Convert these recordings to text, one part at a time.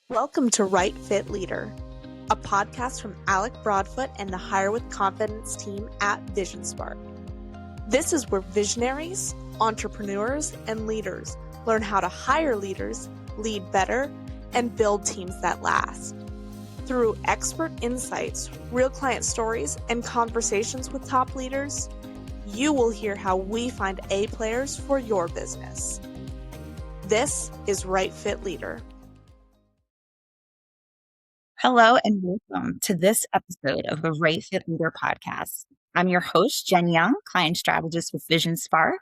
Welcome to Right Fit Leader, a podcast from Alec Broadfoot and the Hire with Confidence team at VisionSpark. This is where visionaries, entrepreneurs, and leaders learn how to hire leaders, lead better, and build teams that last. Through expert insights, real client stories, and conversations with top leaders, you will hear how we find A players for your business. This is Right Fit Leader. Hello and welcome to this episode of the Right Fit Leader podcast. I'm your host, Jen Young, client strategist with VisionSpark,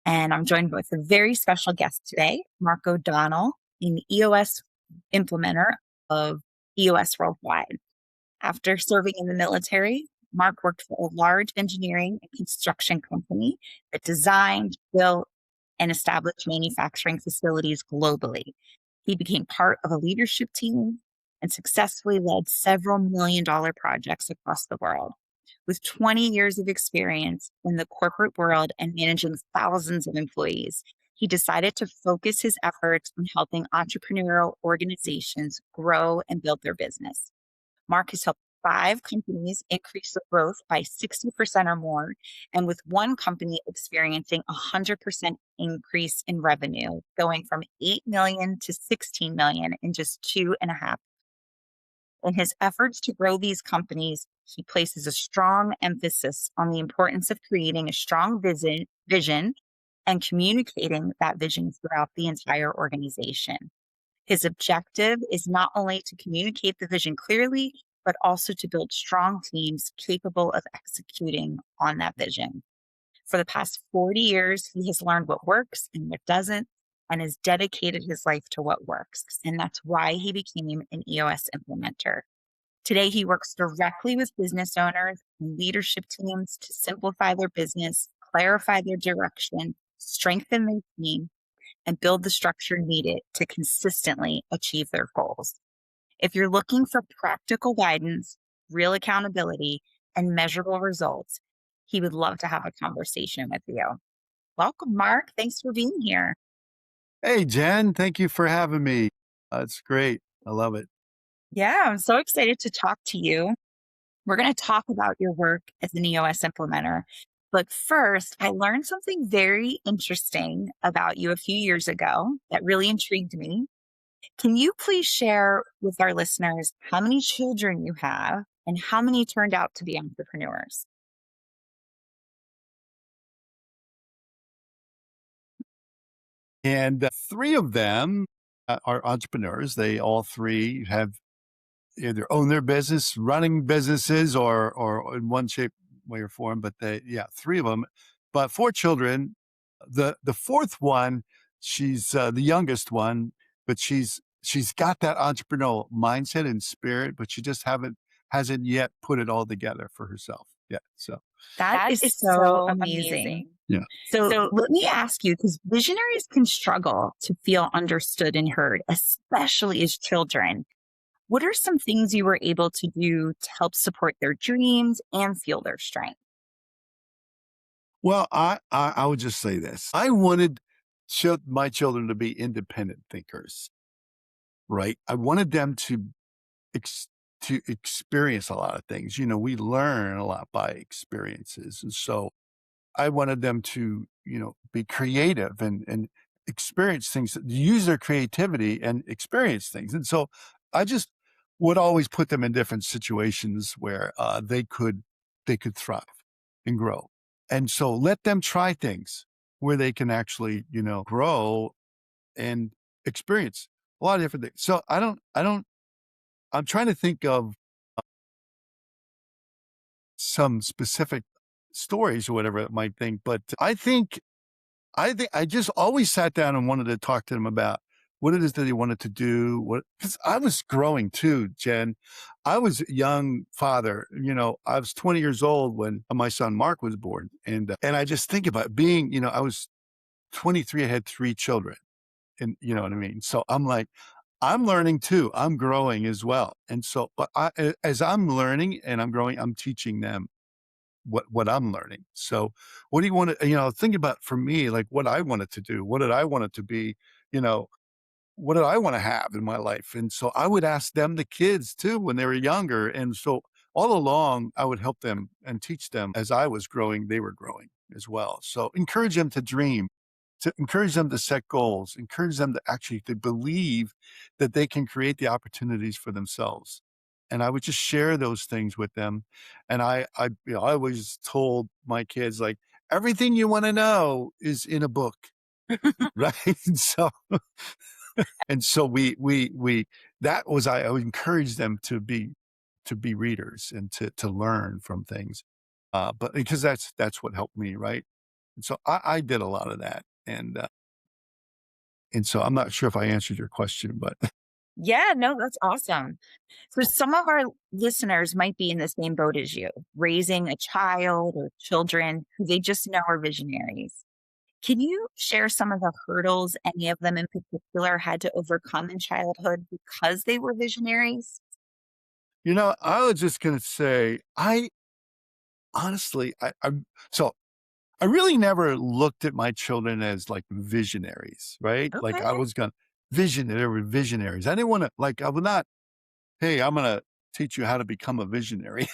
and I'm joined with a very special guest today, Mark O'Donnell, an EOS implementer of EOS Worldwide. After serving in the military, Mark worked for a large engineering and construction company that designed, built, and established manufacturing facilities globally. He became part of a leadership team and successfully led several million-dollar projects across the world. With 20 years of experience in the corporate world and managing thousands of employees, he decided to focus his efforts on helping entrepreneurial organizations grow and build their business. Mark has helped 5 companies increase the growth by 60% or more, and with one company experiencing 100% increase in revenue, going from 8 million to 16 million in just 2.5. In his efforts to grow these companies, he places a strong emphasis on the importance of creating a strong vision and communicating that vision throughout the entire organization. His objective is not only to communicate the vision clearly, but also to build strong teams capable of executing on that vision. For the past 40 years, he has learned what works and what doesn't, and has dedicated his life to what works. And that's why he became an EOS implementer. Today, he works directly with business owners and leadership teams to simplify their business, clarify their direction, strengthen their team, and build the structure needed to consistently achieve their goals. If you're looking for practical guidance, real accountability, and measurable results, he would love to have a conversation with you. Welcome, Mark. Thanks for being here. Hey, Jen, thank you for having me. It's great. I love it. Yeah, I'm so excited to talk to you. We're going to talk about your work as an EOS implementer. But first, I learned something very interesting about you a few years ago that really intrigued me. Can you please share with our listeners how many children you have and how many turned out to be entrepreneurs? And 3 of them are entrepreneurs. They all 3 have either own their business, running businesses, or in one shape, way, or form. But 3 of them. But 4 children. The 4th one, she's the youngest one, but she's got that entrepreneurial mindset and spirit, but she just hasn't yet put it all together for herself yet. So That is so amazing. yeah. So let me ask you, because visionaries can struggle to feel understood and heard, especially as children. What are some things you were able to do to help support their dreams and fuel their strength? Well, I would just say this. I wanted my children to be independent thinkers, right? I wanted them to experience a lot of things. You know, we learn a lot by experiences. And so I wanted them to, be creative and experience things, use their creativity and experience things. And so I just would always put them in different situations where they could thrive and grow. And so let them try things where they can actually, grow and experience a lot of different things. So I'm trying to think of some specific stories or whatever it might think, but I think I just always sat down and wanted to talk to them about what it is that they wanted to do. Because I was growing too, Jen. I was a young father. I was 20 years old when my son Mark was born, and I just think about being. I was 23. I had 3 children, and you know what I mean. So I'm like, I'm learning too. I'm growing as well, and so, but as I'm learning and I'm growing, I'm teaching them what I'm learning. So what do you want to, think about for me, like what I wanted to do, what did I want it to be, you know, what did I want to have in my life? And so I would ask them, the kids too, when they were younger. And so all along, I would help them and teach them as I was growing, they were growing as well. So encourage them to dream, to encourage them to set goals, encourage them to actually to believe that they can create the opportunities for themselves. And I would just share those things with them. And I always told my kids, like, everything you want to know is in a book, right? And so we that was I would encourage them to be readers and to learn from things. But because that's what helped me, right? And so I did a lot of that. And so I'm not sure if I answered your question, but Yeah, no, that's awesome. So some of our listeners might be in the same boat as you, raising a child or children who they just know are visionaries. Can you share some of the hurdles any of them in particular had to overcome in childhood because they were visionaries? I was just gonna say, I honestly, so I really never looked at my children as like visionaries, right? Like Okay. I was gonna vision that they were visionaries. I didn't want to like I would not, hey, I'm gonna teach you how to become a visionary.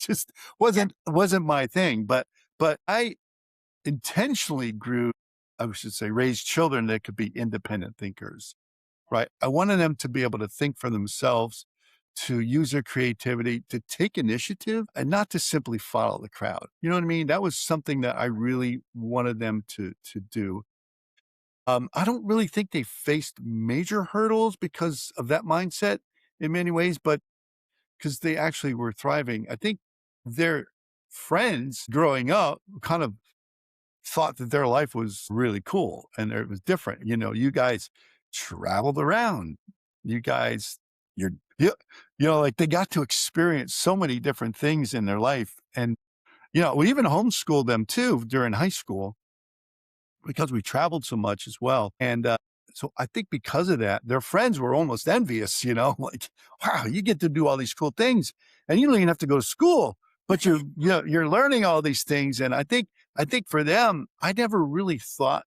Just Yeah. wasn't my thing. But I intentionally grew, I should say, raised children that could be independent thinkers, right? I wanted them to be able to think for themselves, to use their creativity, to take initiative and not to simply follow the crowd. You know what I mean? That was something that I really wanted them to do. I don't really think they faced major hurdles because of that mindset in many ways, but because they actually were thriving. I think their friends growing up kind of thought that their life was really cool and it was different. You guys traveled around. You guys, you're, you, like they got to experience so many different things in their life. And, we even homeschooled them too during high school because we traveled so much as well. And so I think because of that, their friends were almost envious, like, wow, you get to do all these cool things and you don't even have to go to school, but you're learning all these things. And I think for them, I never really thought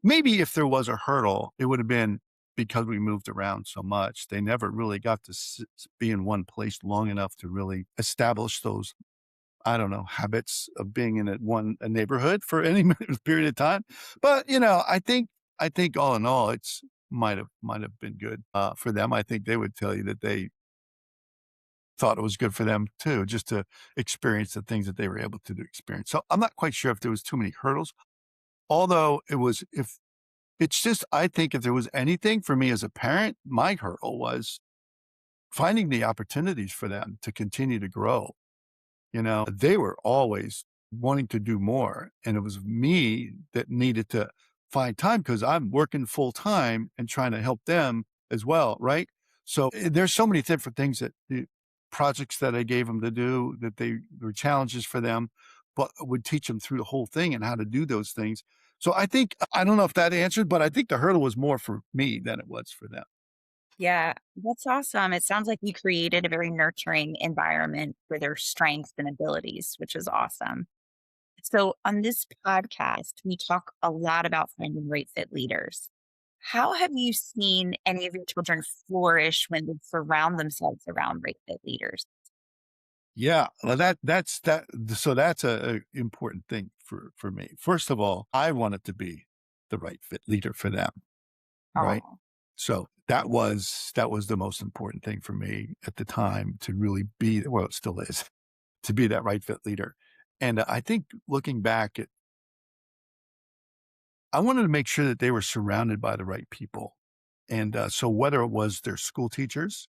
maybe if there was a hurdle, it would have been because we moved around so much. They never really got to be in one place long enough to really establish those, I don't know, habits of being in a neighborhood for any period of time. But, I think all in all, it's might have been good, for them. I think they would tell you that they thought it was good for them too, just to experience the things that they were able to experience. So I'm not quite sure if there was too many hurdles, although if it's just, I think if there was anything for me as a parent, my hurdle was finding the opportunities for them to continue to grow. They were always wanting to do more. And it was me that needed to find time because I'm working full time and trying to help them as well. Right. So there's so many different things that the projects that I gave them to do that they were challenges for them, but would teach them through the whole thing and how to do those things. So I don't know if that answered, but I think the hurdle was more for me than it was for them. Yeah, that's awesome. It sounds like you created a very nurturing environment for their strengths and abilities, which is awesome. So, on this podcast, we talk a lot about finding right fit leaders. How have you seen any of your children flourish when they surround themselves around right fit leaders? Yeah, well, that's that. So that's a important thing for me. First of all, I wanted to be the right fit leader for them, right? Oh, So that was the most important thing for me at the time to really be, well, it still is, to be that right fit leader. And I think looking back, I wanted to make sure that they were surrounded by the right people. And so whether it was their school teachers,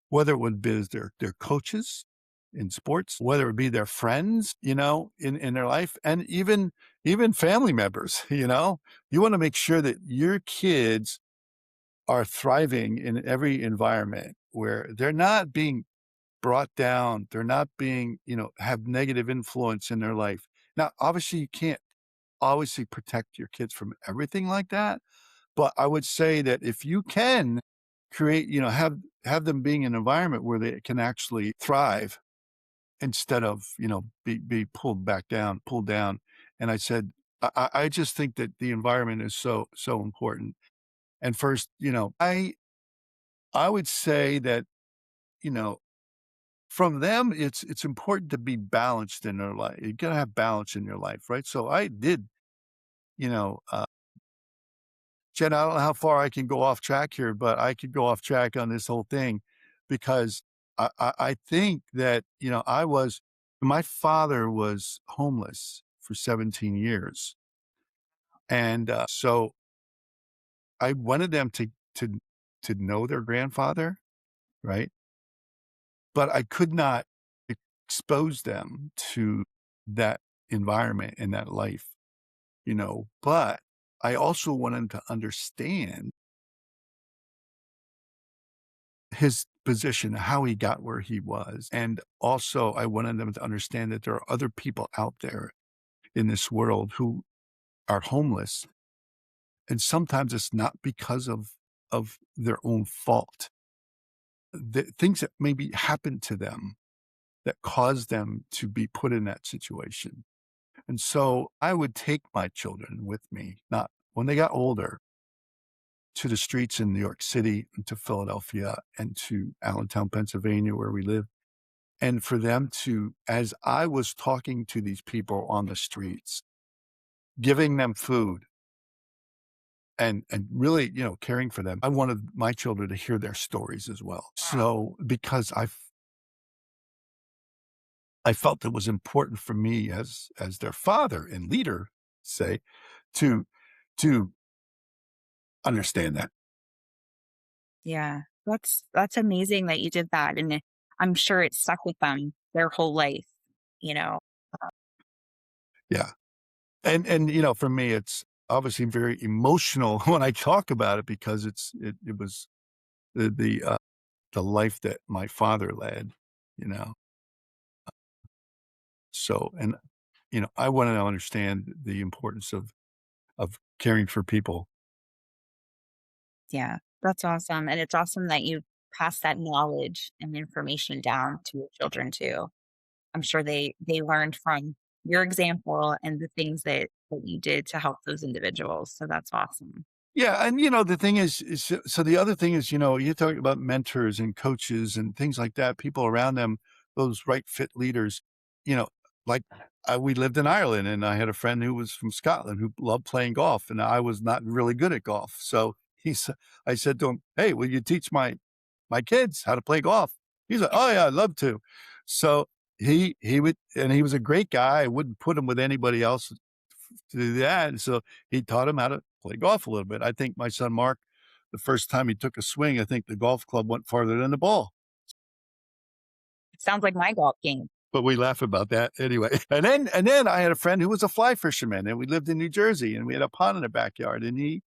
whether it would be their coaches in sports, whether it be their friends, in their life, and even family members, you want to make sure that your kids are thriving in every environment where they're not being brought down, they're not being, have negative influence in their life. Now, obviously, you can't obviously protect your kids from everything like that, but I would say that if you can create, have them being in an environment where they can actually thrive instead of, be pulled down. And I said, I just think that the environment is so important. And first, I would say that, you know, from them, it's important to be balanced in their life. You gotta have balance in your life, right? So I did, you know, Jen, I don't know how far I can go off track here, but I could go off track on this whole thing because I think that, my father was homeless for 17 years. And so I wanted them to, to know their grandfather, right? But I could not expose them to that environment and that life, but I also want them to understand his position, how he got where he was. And also I wanted them to understand that there are other people out there in this world who are homeless. And sometimes it's not because of their own fault. The things that maybe happened to them that caused them to be put in that situation. And so I would take my children with me, not when they got older, to the streets in New York City and to Philadelphia and to Allentown, Pennsylvania, where we live. And for them to, as I was talking to these people on the streets, giving them food and really, caring for them, I wanted my children to hear their stories as well. So because I felt it was important for me as their father and leader, say, to to understand that. Yeah. That's amazing that you did that. And I'm sure it stuck with them their whole life, you know. Yeah. And for me, it's obviously very emotional when I talk about it because it was the life that my father led, you know. So, and I want to understand the importance of caring for people. Yeah. That's awesome. And it's awesome that you pass that knowledge and information down to your children too. I'm sure they learned from your example and the things that you did to help those individuals. So that's awesome. Yeah, and the thing is so the other thing is, you're talking about mentors and coaches and things like that, people around them, those right fit leaders, you know, like we lived in Ireland and I had a friend who was from Scotland who loved playing golf and I was not really good at golf. So I said to him, "Hey, will you teach my kids how to play golf?" He's like, "Oh yeah, I'd love to." So he would, and he was a great guy. I wouldn't put him with anybody else to do that. And so he taught him how to play golf a little bit. I think my son Mark, the first time he took a swing, I think the golf club went farther than the ball. It sounds like my golf game. But we laugh about that anyway. And then I had a friend who was a fly fisherman, and we lived in New Jersey, and we had a pond in the backyard, and he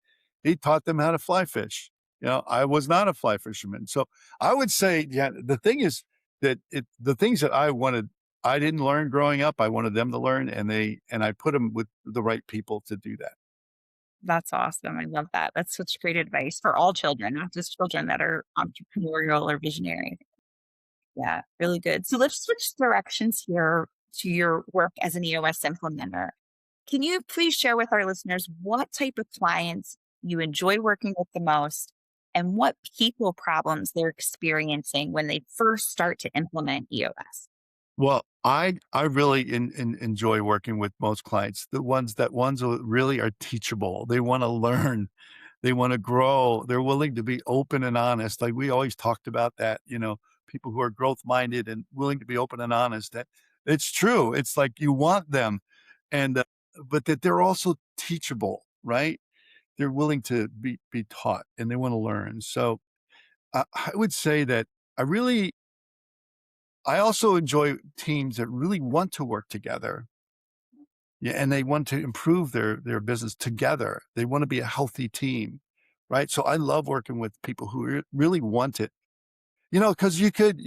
taught them how to fly fish. I was not a fly fisherman, so I would say, yeah, the thing is that the things that I didn't learn growing up, I wanted them to learn, and I put them with the right people to do that. That's awesome. I love that. That's such great advice for all children, not just children that are entrepreneurial or visionary. Yeah, really good. So let's switch directions here to your work as an EOS implementer. Can you please share with our listeners what type of clients you enjoy working with the most and what people problems they're experiencing when they first start to implement EOS? Well, I really enjoy working with most clients. The ones who really are teachable. They want to learn. They want to grow. They're willing to be open and honest. Like we always talked about that, people who are growth minded and willing to be open and honest. That it's true. It's like you want them, and but that they're also teachable, right? They're willing to be taught and they want to learn. So I would say that I really I also enjoy teams that really want to work together. Yeah, and they want to improve their business together. They want to be a healthy team, right? So I love working with people who really want it. Because you could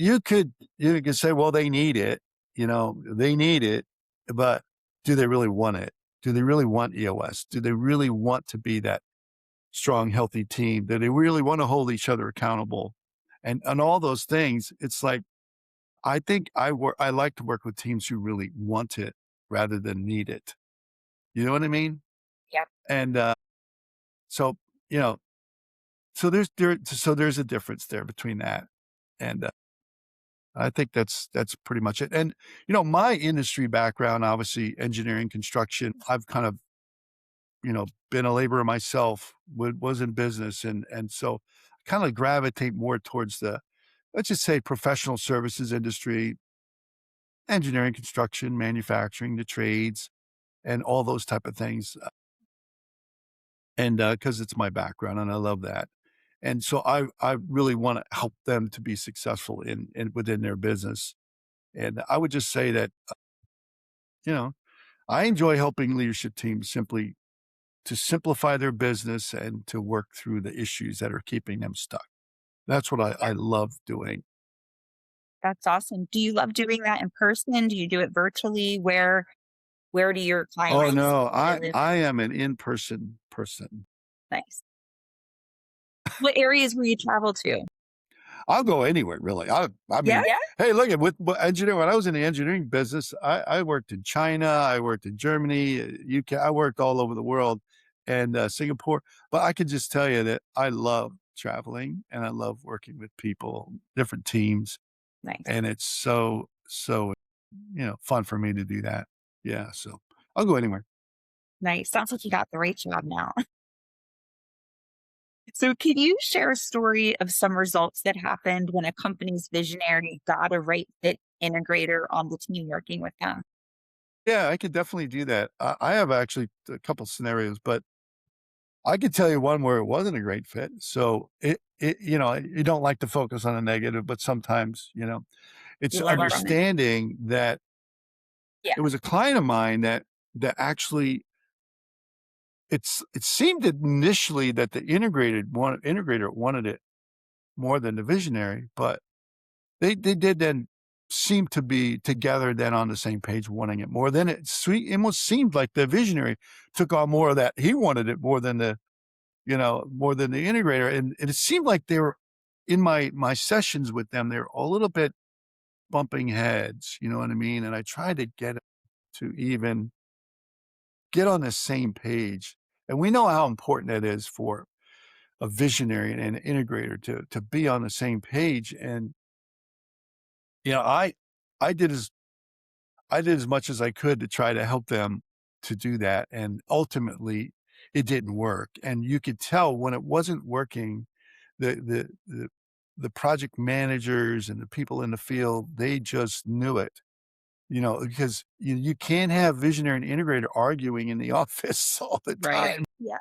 say, well, they need it. They need it, but do they really want it? Do they really want EOS? Do they really want to be that strong, healthy team? Do they really want to hold each other accountable? And all those things. It's like I think I like to work with teams who really want it rather than need it. You know what I mean? Yep. And, so, you know, So there's a difference there between that. And I think that's pretty much it. And, my industry background, obviously engineering, construction, I've kind of, been a laborer myself, was in business. And so I kind of gravitate more towards the, let's just say, professional services industry, engineering, construction, manufacturing, the trades, and all those type of things. And because it's my background and I love that. And so I really want to help them to be successful in within their business. And I would just say that, you know, I enjoy helping leadership teams simply to simplify their business and to work through the issues that are keeping them stuck. That's what I love doing. That's awesome. Do you love doing that in person? Do you do it virtually? Where do your Oh clients no, live? I am an in-person person. Nice. What areas will you travel to? I'll go anywhere really. I Yeah? mean, hey, look at with engineering. When I was in the engineering business, I worked in China, I worked in Germany, UK. I worked all over the world, and Singapore. But I can just tell you that I love traveling and I love working with people, different teams, Nice. and it's so fun for me to do that. Yeah, so I'll go anywhere. Nice. Sounds like you got the right job now. So, can you share a story of some results that happened when a company's visionary got a right fit integrator on the team working with them? Yeah, I could definitely do that. I have actually a couple scenarios, but I could tell you one where it wasn't a great fit. So you don't like to focus on the negative, but sometimes, it's You learn from it. understanding that Yeah. it was a client of mine that actually it seemed initially that the integrator wanted it more than the visionary, but they did then seem to be together then on the same page wanting it more. Then it almost seemed like the visionary took on more of that. He wanted it more than the integrator. And it seemed like they were in my sessions with them, they were a little bit bumping heads, you know what I mean? And I tried to get it to even get on the same page. And we know how important that is for a visionary and an integrator to be on the same page. And, you know, I I did as I did as much as I could to try to help them to do that. And ultimately it didn't work. And you could tell when it wasn't working, the the the the project managers and the people in the field, they just knew it, because you can't have visionary and integrator arguing in the office all the Right. time. Yeah.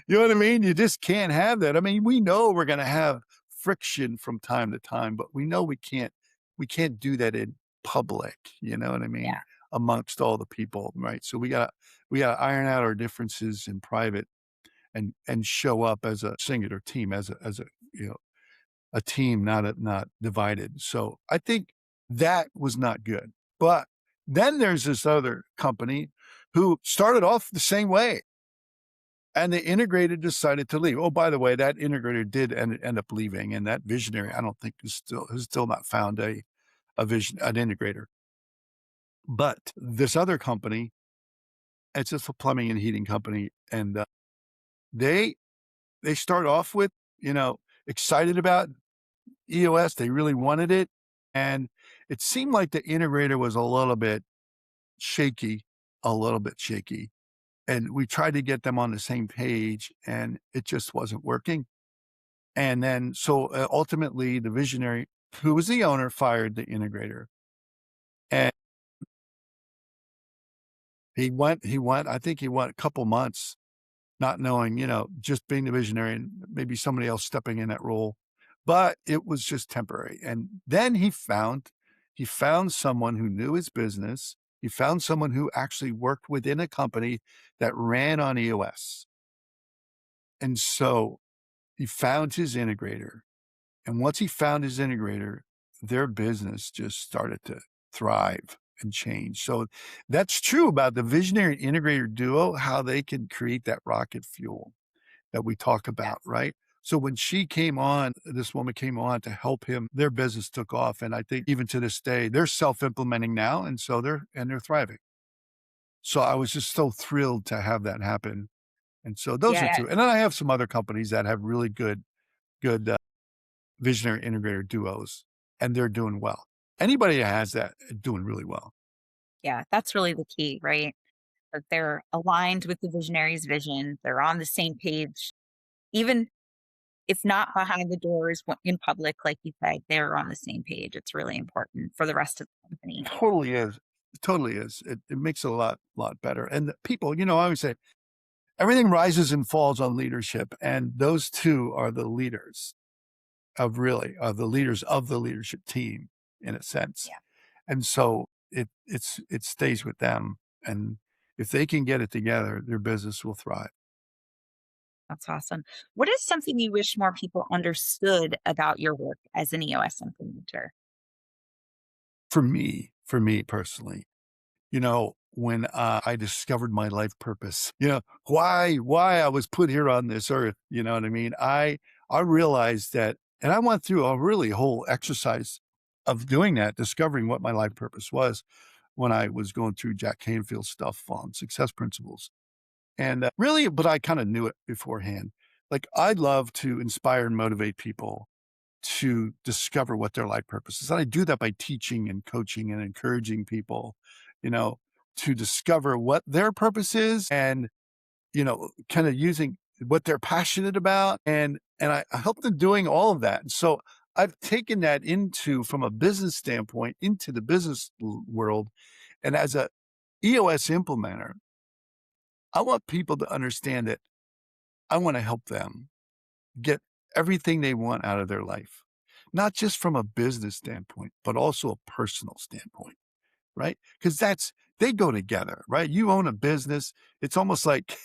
You know what I mean? You just can't have that. I mean, we know we're gonna have friction from time to time, but we know we can't do that in public, you know what I mean? Yeah. Amongst all the people, right? So we gotta iron out our differences in private and show up as a singular team, as a, you know, a team, not divided. So I think that was not good. But then there's this other company who started off the same way. And the integrator decided to leave. Oh, by the way, that integrator did end up leaving, and that visionary, I don't think has still not found an integrator. But this other company, it's just a plumbing and heating company, and they they start off with, excited about EOS. They really wanted it, and it seemed like the integrator was a little bit shaky. And we tried to get them on the same page, and it just wasn't working. And then, so ultimately, the visionary, who was the owner, fired the integrator. And I think he went a couple months not knowing, just being the visionary and maybe somebody else stepping in that role. But it was just temporary. And then he found someone who knew his business. He found someone who actually worked within a company that ran on EOS. And so he found his integrator. And once he found his integrator, their business just started to thrive and change. So that's true about the visionary and integrator duo, how they can create that rocket fuel that we talk about, Yes. right? So when this woman came on to help him, their business took off. And I think even to this day, they're self-implementing now. And so they're thriving. So I was just so thrilled to have that happen. And so those are Yeah. two. And then I have some other companies that have really good good visionary integrator duos, and they're doing well. Anybody that has that doing really well. Yeah, that's really the key, right? That they're aligned with the visionary's vision. They're on the same page. Even if not behind the doors in public, like you said, they're on the same page. It's really important for the rest of the company. Totally is. It totally is. It makes it a lot better. And the people, I always say everything rises and falls on leadership, and those two are the leaders of the leaders of the leadership team in a sense. Yeah, And so it stays with them. And if they can get it together, their business will thrive. that's awesome. What is something you wish more people understood about your work as an EOS implementer? For me personally, when I discovered my life purpose, why I was put here on this earth, you know what I mean? I realized that, and I went through a really whole exercise of doing that, discovering what my life purpose was when I was going through Jack Canfield's stuff on success principles. And really, but I kind of knew it beforehand. Like, I'd love to inspire and motivate people to discover what their life purpose is. And I do that by teaching and coaching and encouraging people, you know, to discover what their purpose is and, kind of using what they're passionate about. And I help them doing all of that. And so I've taken that from a business standpoint, into the business world. And as a EOS implementer, I want people to understand that I want to help them get everything they want out of their life, not just from a business standpoint, but also a personal standpoint, right? Because they go together, right? You own a business. It's almost like,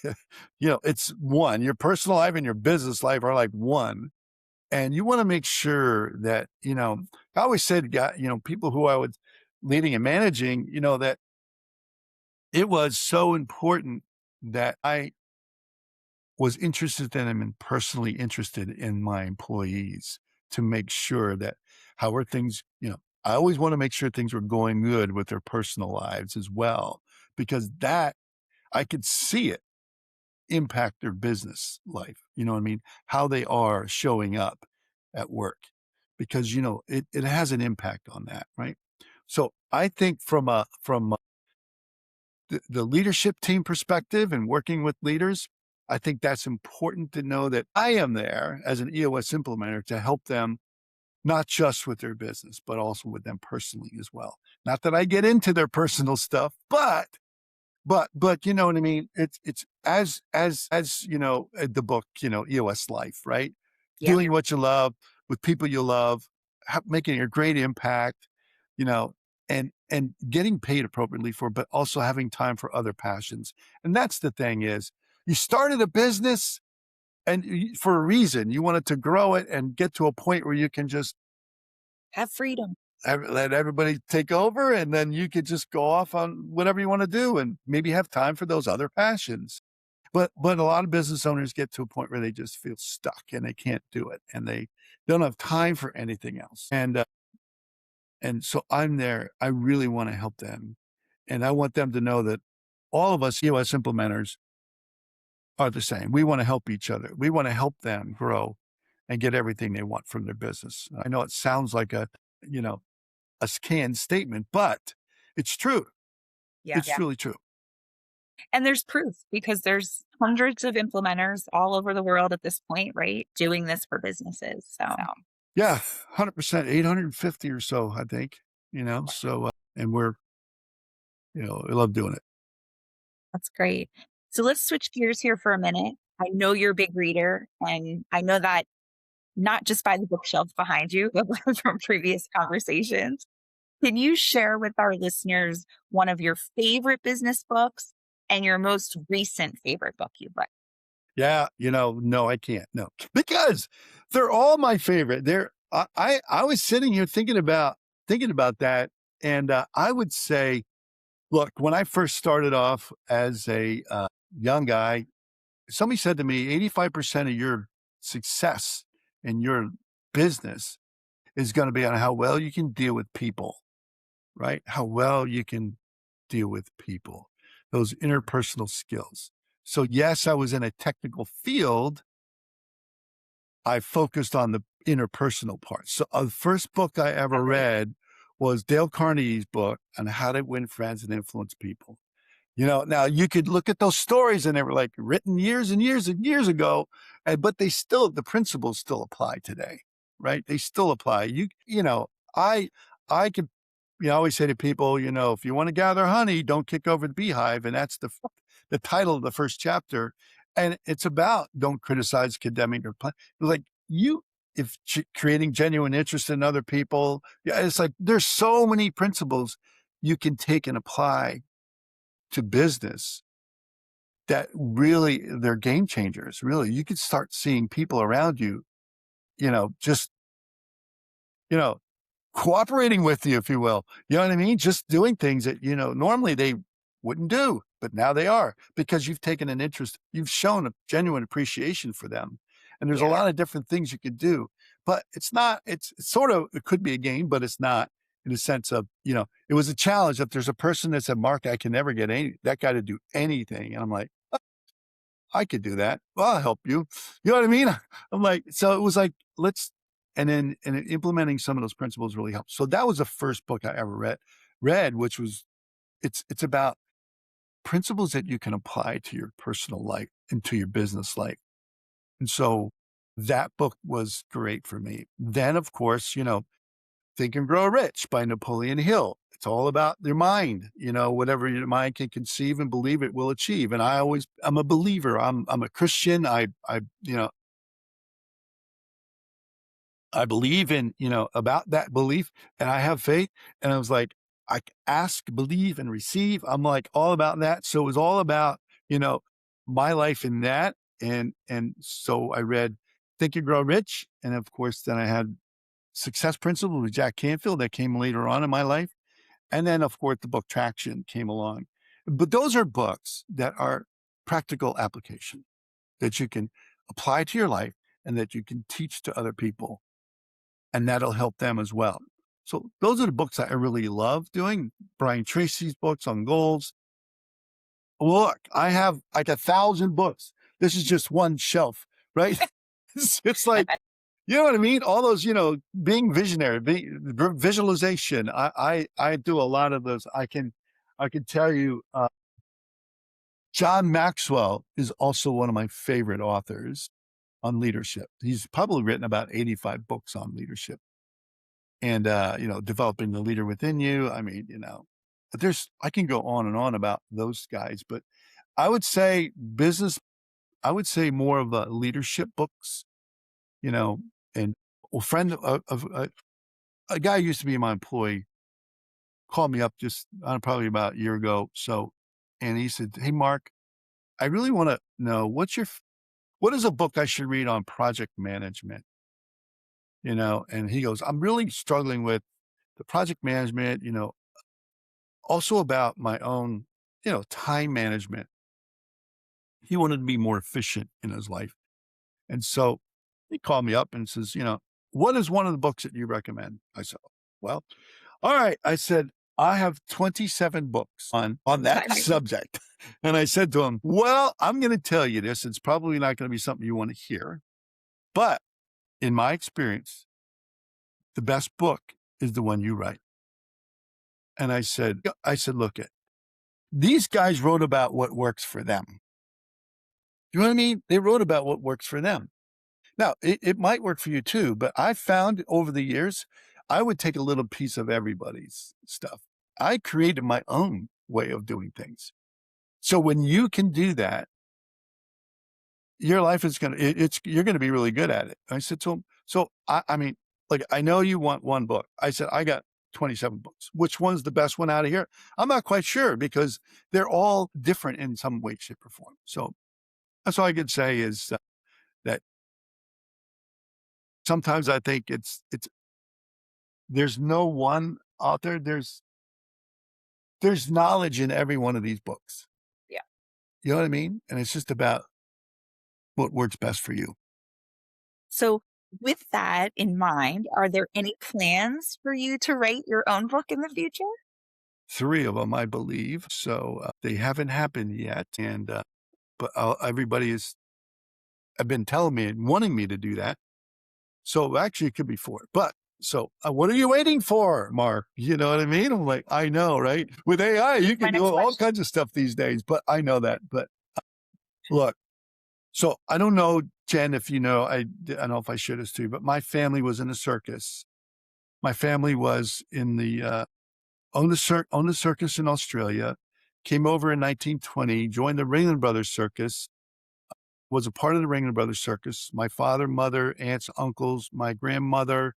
it's one. Your personal life and your business life are like one. And you want to make sure that, I always said, people who I was leading and managing, that it was so important that I was interested in them and personally interested in my employees to make sure that how are things, I always want to make sure things were going good with their personal lives as well, because that I could see it impact their business life. You know what I mean? How they are showing up at work, because, it has an impact on that. Right. So I think from the leadership team perspective and working with leaders, I think that's important to know that I am there as an EOS implementer to help them, not just with their business, but also with them personally as well. Not that I get into their personal stuff, but you know what I mean? It's the book, EOS Life, right? Yeah. Doing what you love with people you love, making a great impact, you know, and getting paid appropriately for, but also having time for other passions. And that's the thing is, you started a business and for a reason, you wanted to grow it and get to a point where you can just Have freedom. let everybody take over, and then you could just go off on whatever you want to do and maybe have time for those other passions. But a lot of business owners get to a point where they just feel stuck and they can't do it and they don't have time for anything else. And so I'm there. I really want to help them. And I want them to know that all of us EOS implementers are the same. We want to help each other. We want to help them grow and get everything they want from their business. I know it sounds like you know, a canned statement, but it's true. Yeah. It's truly true. And there's proof because there's hundreds of implementers all over the world at this point, right? Doing this for businesses. So Yeah, 100%, 850 or so, I think, so, and we love doing it. that's great. So let's switch gears here for a minute. I know you're a big reader, and I know that not just by the bookshelf behind you, but from previous conversations. Can you share with our listeners one of your favorite business books and your most recent favorite book you've read? Yeah, no, I can't. No, because they're all my favorite. I was sitting here thinking about that. And I would say, look, when I first started off as a young guy, somebody said to me, 85% of your success in your business is going to be on how well you can deal with people, right? How well you can deal with people, those interpersonal skills. So yes, I was in a technical field, I focused on the interpersonal part. So the first book I ever read was Dale Carnegie's book on how to win friends and influence people. Now you could look at those stories and they were like written years and years and years ago, but the principles still apply today, right? They still apply. I, I could, I always say to people, if you want to gather honey, don't kick over the beehive. And that's the title of the first chapter. And it's about don't criticize, condemning, or like if creating genuine interest in other people. Yeah. It's like, there's so many principles you can take and apply to business that really they're game changers. Really, you could start seeing people around you, just, you know, cooperating with you, if you will. You know what I mean? Just doing things that, normally they wouldn't do, but now they are because you've taken an interest. You've shown a genuine appreciation for them. And there's a lot of different things you could do, but it's not, it's sort of, it could be a game, but it's not in the sense of, it was a challenge. If there's a person that said, Mark, I can never get that guy to do anything. And I'm like, "Oh, I could do that. Well, I'll help you." You know what I mean? I'm like, so it was like, and implementing some of those principles really helped. So that was the first book I ever read, which was, it's about principles that you can apply to your personal life and to your business life. And so that book was great for me. Then, of course, Think and Grow Rich by Napoleon Hill. It's all about your mind, whatever your mind can conceive and believe it will achieve. And I'm a believer. I'm a Christian. I believe in, about that belief, and I have faith. And I was like, I ask, believe, and receive. I'm like all about that. So it was all about, my life in that. And so I read Think and Grow Rich. And of course, then I had Success Principles with Jack Canfield that came later on in my life. And then, of course, the book Traction came along. But those are books that are practical application that you can apply to your life and that you can teach to other people. And that'll help them as well. So those are the books that I really love doing. Brian Tracy's books on goals. Look, I have like 1,000 books. This is just one shelf, right? It's like, you know what I mean? All those, being visionary, visualization. I do a lot of those. I can tell you, John Maxwell is also one of my favorite authors on leadership. He's probably written about 85 books on leadership and, developing the leader within you. I mean, I can go on and on about those guys, but I would say more of leadership books, and a friend of a guy who used to be my employee called me up just probably about a year ago. And he said, "Hey, Mark, I really want to know what is a book I should read on project management?" And he goes, "I'm really struggling with the project management, also about my own, time management." He wanted to be more efficient in his life. And so he called me up and says, "What is one of the books that you recommend?" I said, "Well, all right." I said, "I have 27 books on that subject." And I said to him, "Well, I'm going to tell you this. It's probably not going to be something you want to hear. But in my experience, the best book is the one you write." And I said, "Look, these guys wrote about what works for them. You know what I mean? They wrote about what works for them. Now, it might work for you too, but I found over the years, I would take a little piece of everybody's stuff. I created my own way of doing things. So when you can do that, your life is you're going to be really good at it." I said to him, "So, I mean, like, I know you want one book." I said, "I got 27 books. Which one's the best one out of here?" I'm not quite sure because they're all different in some way, shape, or form. So that's all I could say is that sometimes I think there's no one author. There's knowledge in every one of these books. Yeah. You know what I mean? And it's just about what works best for you. So with that in mind, are there any plans for you to write your own book in the future? 3 of them, I believe. So they haven't happened yet. And, but everybody have been telling me and wanting me to do that. So actually it could be 4. But so what are you waiting for, Mark? You know what I mean? I'm like, I know, right? With AI, you My can do next all question. kinds of stuff these days, but I know that. But look, so I don't know, Jen, if you know, I don't know if I should this to you, but my family was in a circus. My family was in the, owned a circus in Australia, came over in 1920, joined the Ringling Brothers Circus, was a part of the Ringling Brothers Circus. My father, mother, aunts, uncles, my grandmother,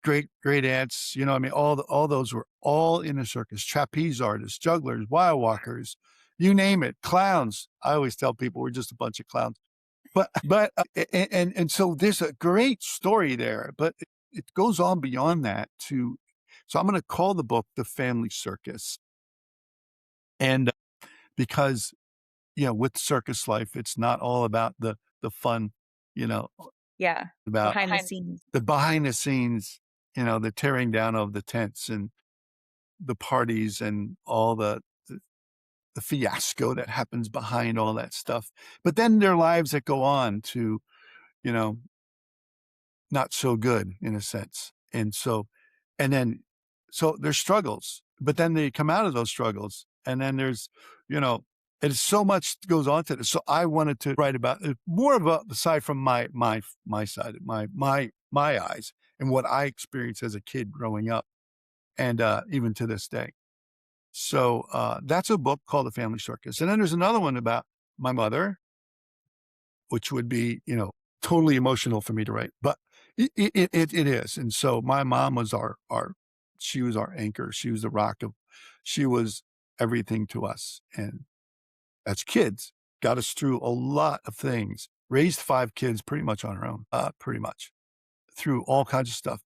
great aunts, you know, I mean, all those were all in a circus. Trapeze artists, jugglers, wild walkers, you name it, clowns. I always tell people we're just a bunch of clowns. And so there's a great story there, but it goes on beyond that to. So I'm going to call the book The Family Circus, and because with circus life, it's not all about the fun, you know, Yeah. about Behind the scenes. the behind the scenes, the tearing down of the tents and the parties and all the fiasco that happens behind all that stuff. But then there are lives that go on to, you know, not so good in a sense. And then, so there's struggles, but then they come out of those struggles. And then there's, and so much goes on to this. So I wanted to write about it more of a aside from my side, my eyes and what I experienced as a kid growing up and even to this day. So that's a book called The Family Circus. And then there's another one about my mother, which would be, totally emotional for me to write, but it is. And so my mom was she was our anchor. She was the she was everything to us. And as kids, got us through a lot of things, raised 5 kids pretty much on her own, pretty much through all kinds of stuff.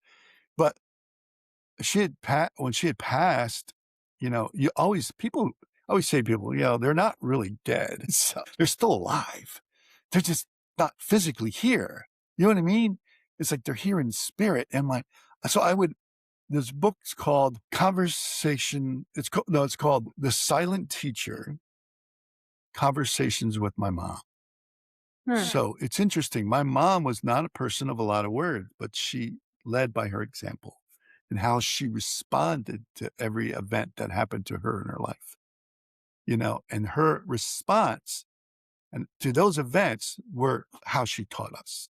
But when she had passed, you always say people, they're not really dead. So they're still alive. They're just not physically here. You know what I mean? It's like they're here in spirit. And this book's called Conversation. It's called The Silent Teacher, Conversations with My Mom. So it's interesting. My mom was not a person of a lot of words, but she led by her example and how she responded to every event that happened to her in her life, and her response and to those events were how she taught us.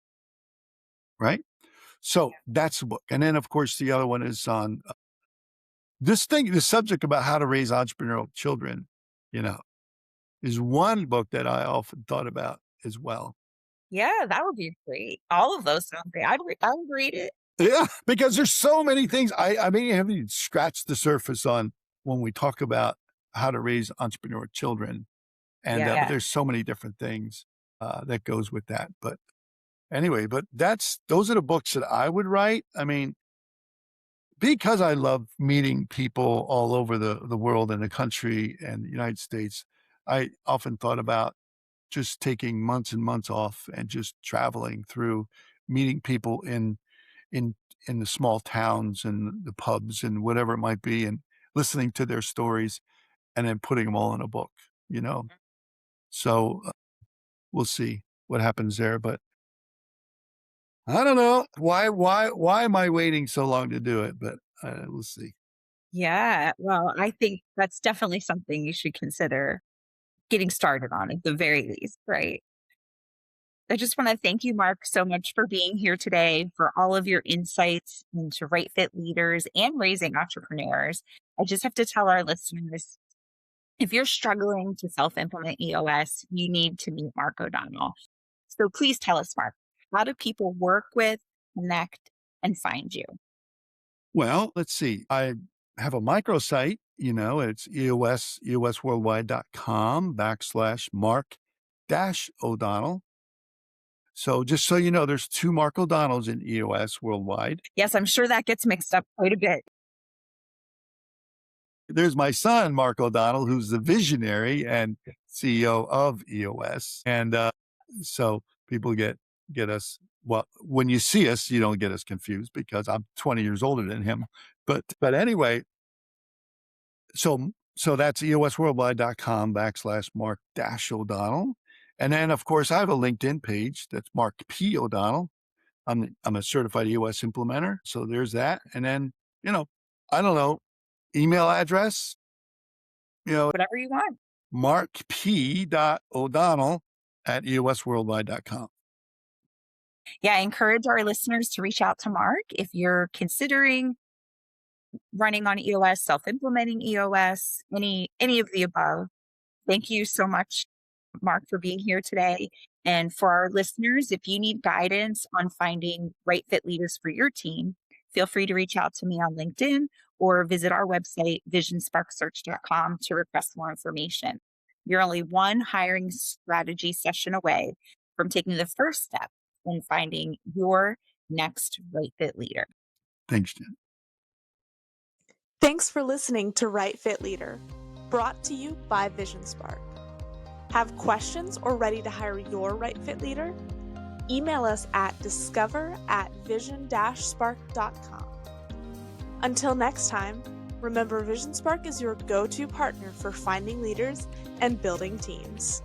Right. So that's the book. And then, of course, the other one is on the subject about how to raise entrepreneurial children, is one book that I often thought about as well. Yeah, that would be great. All of those sound great. I would read it. Yeah, because there's so many things. I mean, I haven't even scratched the surface on when we talk about how to raise entrepreneurial children. And but there's so many different things that goes with that. But anyway, those are the books that I would write. I mean, because I love meeting people all over the world and the country and the United States, I often thought about just taking months and months off and just traveling through, meeting people in the small towns and the pubs and whatever it might be, and listening to their stories and then putting them all in a book, So we'll see what happens there, but I don't know why am I waiting so long to do it, but we'll see. Yeah. Well, I think that's definitely something you should consider getting started on at the very least, right? I just want to thank you, Mark, so much for being here today, for all of your insights into right fit leaders and raising entrepreneurs. I just have to tell our listeners, if you're struggling to self-implement EOS, you need to meet Mark O'Donnell. So please tell us, Mark, how do people work with, connect, and find you? Well, let's see. I have a microsite, it's eosworldwide.com/Mark-O'Donnell. So just so you know, there's 2 Mark O'Donnells in EOS Worldwide. Yes, I'm sure that gets mixed up quite a bit. There's my son, Mark O'Donnell, who's the visionary and CEO of EOS. And so people get us, well, when you see us, you don't get us confused because I'm 20 years older than him. But anyway, so that's eosworldwide.com/Mark-O'Donnell. And then, of course, I have a LinkedIn page that's Mark P. O'Donnell. I'm a certified EOS implementer. So there's that. And then, I don't know, email address, Whatever you want. markp.o'donnell@eosworldwide.com. Yeah, I encourage our listeners to reach out to Mark if you're considering running on EOS, self-implementing EOS, any of the above. Thank you so much, Mark, for being here today. And for our listeners, if you need guidance on finding right fit leaders for your team, feel free to reach out to me on LinkedIn or visit our website, visionsparksearch.com, to request more information. You're only one hiring strategy session away from taking the first step in finding your next right fit leader. Thanks, Jen. Thanks for listening to Right Fit Leader, brought to you by VisionSpark. Have questions or ready to hire your right fit leader? Email us at discover@vision-spark.com. Until next time, remember VisionSpark is your go-to partner for finding leaders and building teams.